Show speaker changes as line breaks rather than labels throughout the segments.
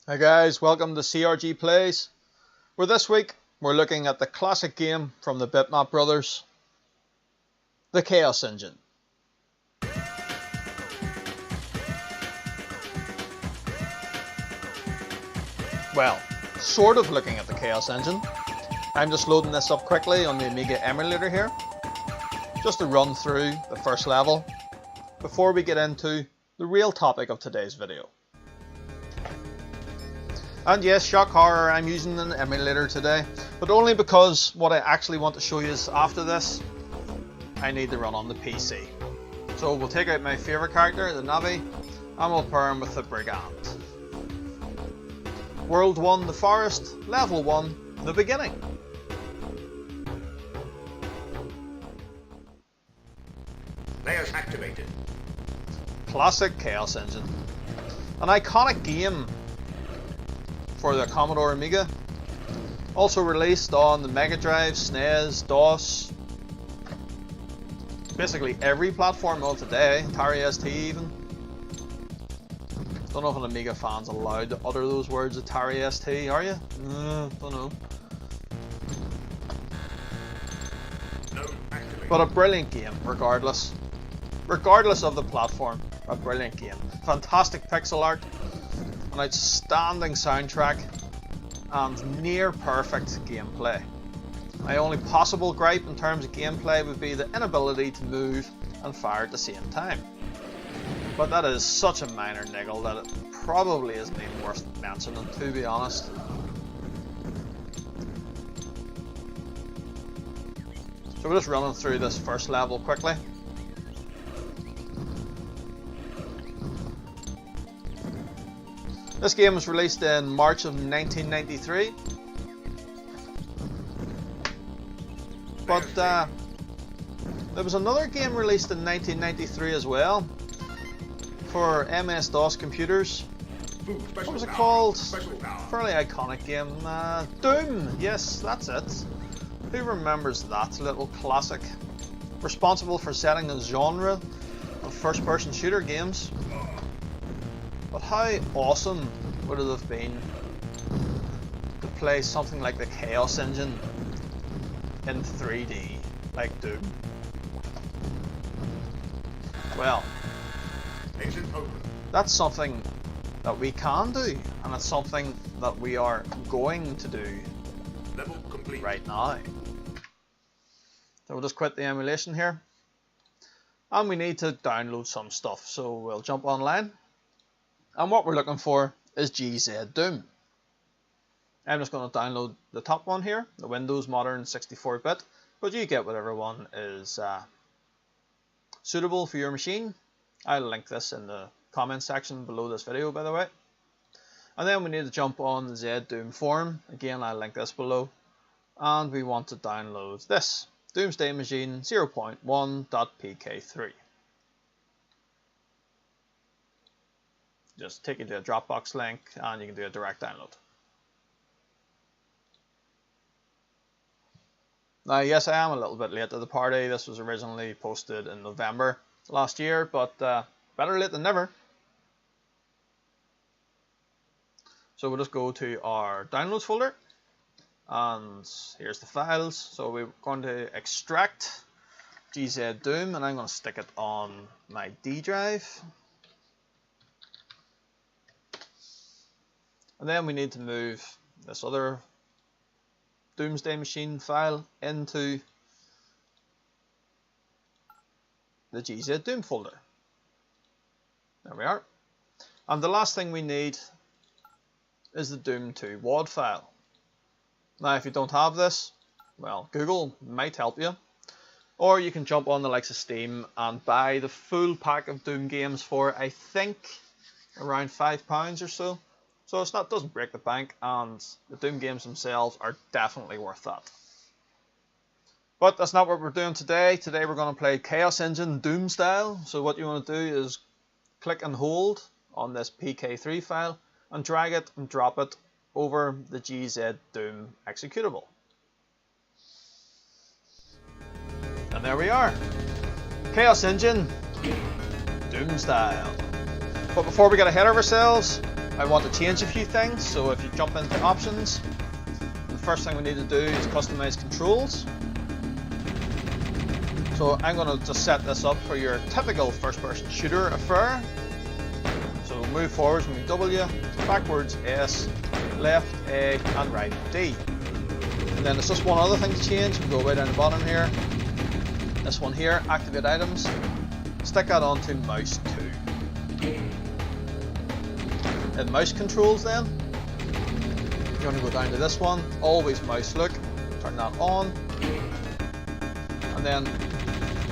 Hi guys, welcome to CRG Plays, where this week we're looking at the classic game from the Bitmap brothers, the Chaos Engine. Well, sort of looking at the Chaos Engine. I'm just loading this up quickly on the Amiga emulator here, just to run through the first level, before we get into the real topic of today's video. And yes, shock horror, I'm using an emulator today, but only because what I actually want to show you is after this, I need to run on the PC. So we'll take out my favourite character, the Navi, and we'll pair him with the Brigand. World 1, the Forest, Level 1, the Beginning.
Layers activated.
Classic Chaos Engine. An iconic game for the Commodore Amiga. Also released on the Mega Drive, SNES, DOS. Basically every platform of today, Atari ST even. Don't know if an Amiga fan's allowed to utter those words, Atari ST, are you? Don't know. But a brilliant game, regardless. Regardless of the platform, a brilliant game. Fantastic pixel art, an outstanding soundtrack, and near perfect gameplay. My only possible gripe in terms of gameplay would be the inability to move and fire at the same time. But that is such a minor niggle that it probably isn't even worth mentioning, to be honest. So we're just running through this first level quickly. This game was released in March of 1993. But there was another game released in 1993 as well for MS-DOS computers. What was it called? Fairly iconic game. Doom! Yes, that's it. Who remembers that little classic? Responsible for setting a genre of first-person shooter games. But how awesome would it have been to play something like the Chaos Engine in 3D, like Doom? Well, that's something that we can do, and it's something that we are going to do right now. So we'll just quit the emulation here, and we need to download some stuff, so we'll jump online. And what we're looking for is GZDoom. I'm just going to download the top one here, the Windows Modern 64-bit, but you get whatever one is suitable for your machine. I'll link this in the comment section below this video, by the way. And then we need to jump on the GZDoom forum. Again, I'll link this below. And we want to download this, Doomsday Machine 0.1.pk3. Just take you to a Dropbox link and you can do a direct download. Now yes, I am a little bit late to the party. This was originally posted in November last year, but better late than never. So we'll just go to our downloads folder, and here's the files. So we're going to extract GZDoom, and I'm going to stick it on my D drive. And then we need to move this other Doomsday Machine file into the GZDoom folder. There we are. And the last thing we need is the Doom 2 WAD file. Now if you don't have this, well, Google might help you. Or you can jump on the likes of Steam and buy the full pack of Doom games for, I think, around £5 or so. So it doesn't break the bank, and the Doom games themselves are definitely worth that. But that's not what we're doing today. Today we're going to play Chaos Engine Doom style. So what you want to do is click and hold on this PK3 file and drag it and drop it over the GZDoom executable. And there we are. Chaos Engine Doom style. But before we get ahead of ourselves, I want to change a few things, so if you jump into options, the first thing we need to do is customize controls. So I'm going to just set this up for your typical first-person shooter affair. So move forwards with W, backwards S, left A, and right D. And then there's just one other thing to change. We go way down the bottom here. This one here, activate items. Stick that onto mouse 2. In mouse controls then, you're going to go down to this one, always mouse look, turn that on. And then,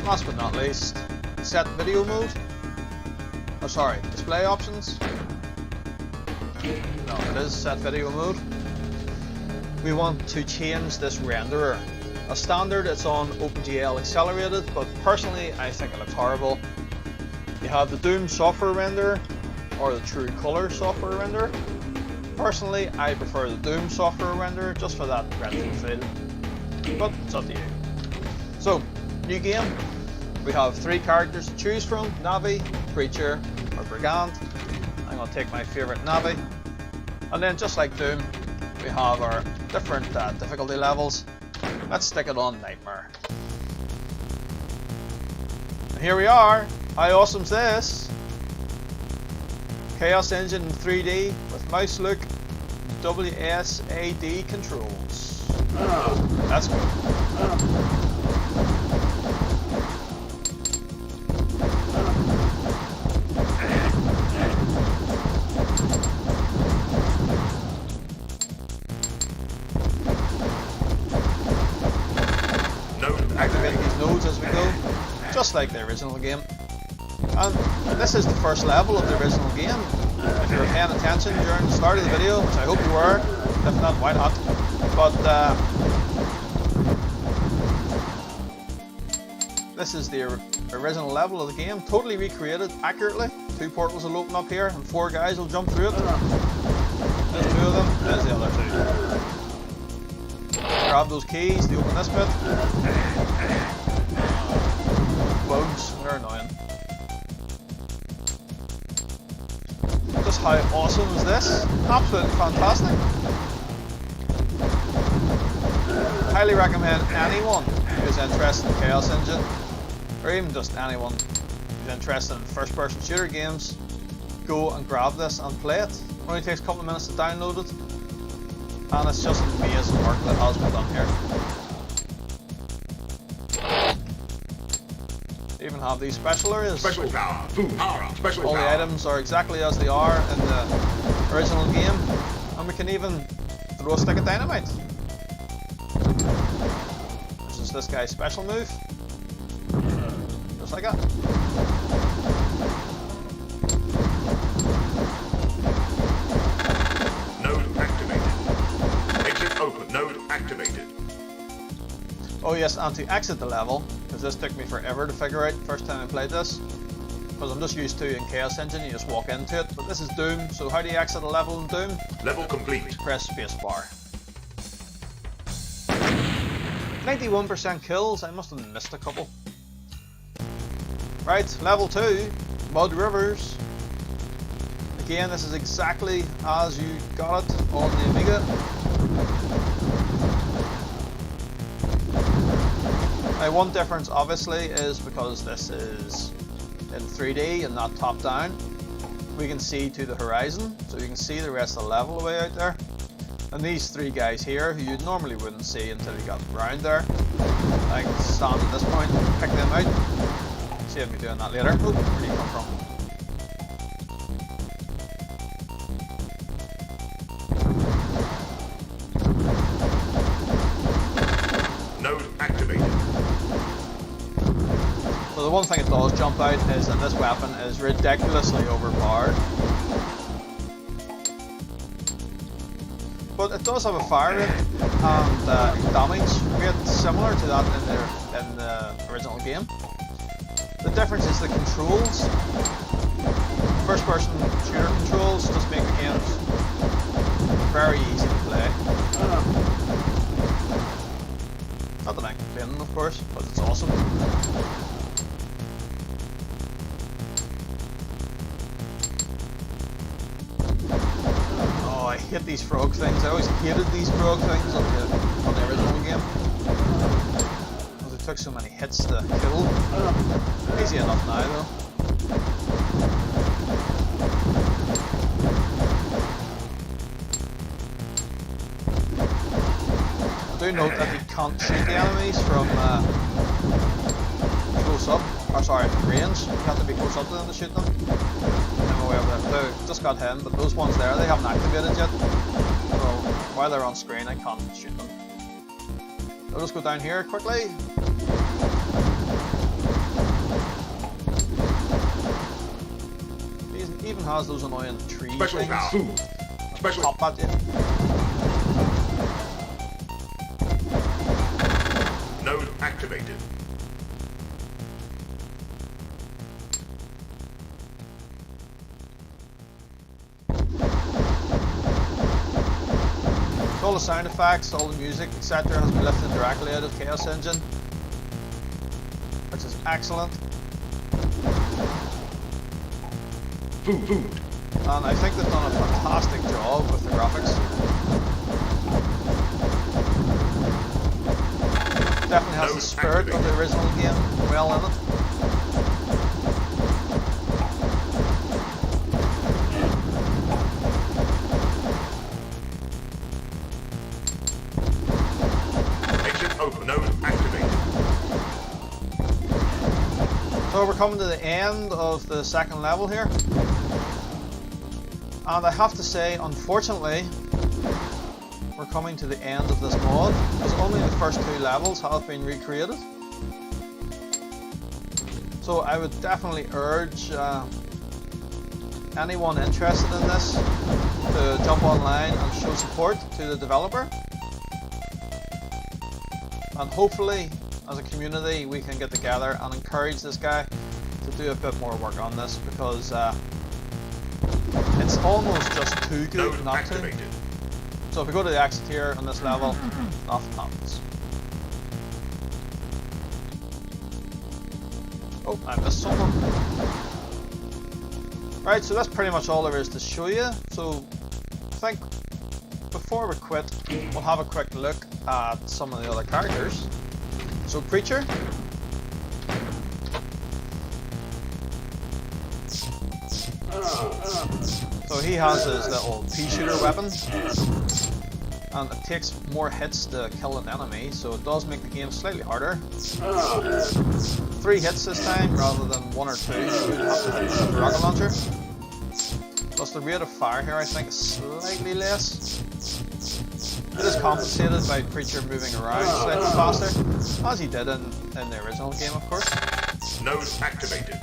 last but not least, set video mode. Oh sorry, display options. No, it is set video mode. We want to change this renderer. As standard, it's on OpenGL accelerated, but personally, I think it looks horrible. You have the Doom software renderer, or the True Color software renderer. Personally, I prefer the Doom software renderer, just for that rendering feel. But it's up to you. So, new game. We have 3 characters to choose from: Navi, Preacher, or Brigand. I'm going to take my favourite Navi. And then, just like Doom, we have our different difficulty levels. Let's stick it on Nightmare. And here we are. How awesome's this? Chaos Engine in 3D with mouse look, WSAD controls. Let's go. Activating these nodes as we go, just like the original game. And this is the first level of the original game. If you were paying attention during the start of the video, which I hope you were, if not, why not? But this is the original level of the game, totally recreated accurately. 2 portals will open up here, and 4 guys will jump through it. There's 2 of them, there's the other 2. Grab those keys to open this bit. Bugs, they're annoying. Just how awesome is this? Absolutely fantastic. Highly recommend anyone who's interested in Chaos Engine, or even just anyone who's interested in first-person shooter games, go and grab this and play it. It only takes a couple of minutes to download it. And it's just amazing work that has been done here. They even have these special areas.
Special power. Boom. Power up. Special
All
power.
the items are exactly as they are in the original game. And we can even throw a stick of dynamite. This is this guy's special move. Just like that.
Activated.
Oh yes, and to exit the level, because this took me forever to figure out first time I played this, because I'm just used to in Chaos Engine you just walk into it, but this is Doom, so how do you exit a level in Doom?
Level complete.
Press spacebar. 91% kills, I must have missed a couple. Right, level 2, Mud Rivers. Again, this is exactly as you got it on the Amiga. Now one difference obviously is because this is in 3D and not top down, we can see to the horizon, so you can see the rest of the level way out there. And these 3 guys here, who you normally wouldn't see until you got around there, I can stand at this point and pick them out. See if we're doing that later. Oh, where do you come from? So the one thing it does jump out is that this weapon is ridiculously overpowered. But it does have a fire rate and damage rate similar to that in the original game. The difference is the controls. First person shooter controls just make the games very easy to play. Not that I'm complaining, of course, but it's awesome. hate these frog things. I always hated these frog things on the original game. Because it took so many hits to kill. Easy enough now though. Do note that you can't shoot the enemies from close up, or sorry, range. You have to be close up to them to shoot them. I'm away over there. They just got him, but those ones there, they haven't activated yet. So while they're on screen, I can't shoot them. I'll just go down here quickly. He even has those annoying tree
Special
things.
power. Special.
Pop at you.
Node activated.
All the sound effects, all the music, etc. has been lifted directly out of Chaos Engine, which is excellent.
Food.
And I think they've done a fantastic job with the graphics. Definitely has the spirit of the original game well in it.
Node activated.
So we're coming to the end of the second level here. And I have to say, unfortunately, we're coming to the end of this mod, because only the first two levels have been recreated. So I would definitely urge anyone interested in this to jump online and show support to the developer. And hopefully, as a community, we can get together and encourage this guy to do a bit more work on this, because it's almost just too good not to. So if we go to the exit here on this level, nothing happens. Oh, I missed someone. Right, so that's pretty much all there is to show you. So I think before we quit, we'll have a quick look at some of the other characters. So Preacher. So he has his little pea shooter weapon, and it takes more hits to kill an enemy, so it does make the game slightly harder. 3 hits this time rather than 1 or 2 you would have to hit with the rocket launcher. Plus the rate of fire here I think is slightly less. It is compensated by Preacher moving around slightly faster, as he did in the original game, of course.
Node activated.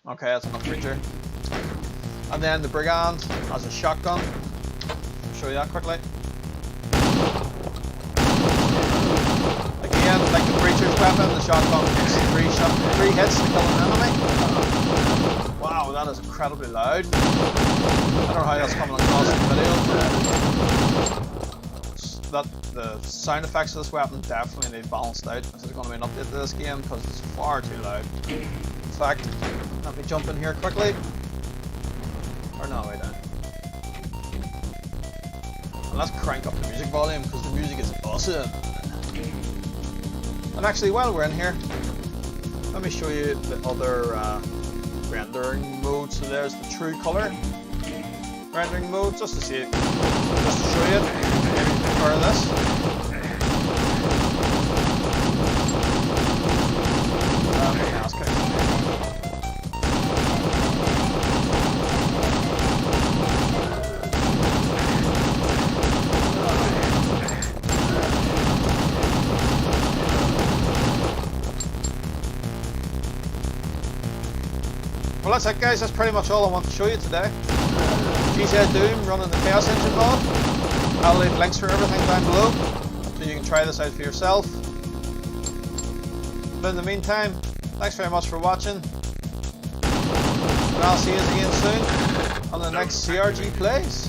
Okay, that's enough Preacher. And then the Brigand has a shotgun. I'll show you that quickly. Again, like the Preacher's weapon, the shotgun takes 3 hits to kill an enemy. Wow, that is incredibly loud. I don't know how that's coming across in the video, but the sound effects of this weapon definitely need balanced out. This is going to be an update to this game because it's far too loud. In fact, let me jump in here quickly. Or no, wait down. And let's crank up the music volume because the music is awesome. And actually, while we're in here, let me show you the other rendering mode. So there's the true color rendering mode, just to see it, just to show you it. Maybe you prefer this. Well, that's it guys, that's pretty much all I want to show you today. GZDoom running the Chaos Engine mod. I'll leave links for everything down below, so you can try this out for yourself. But in the meantime, thanks very much for watching. And I'll see you again soon on the next CRG Plays.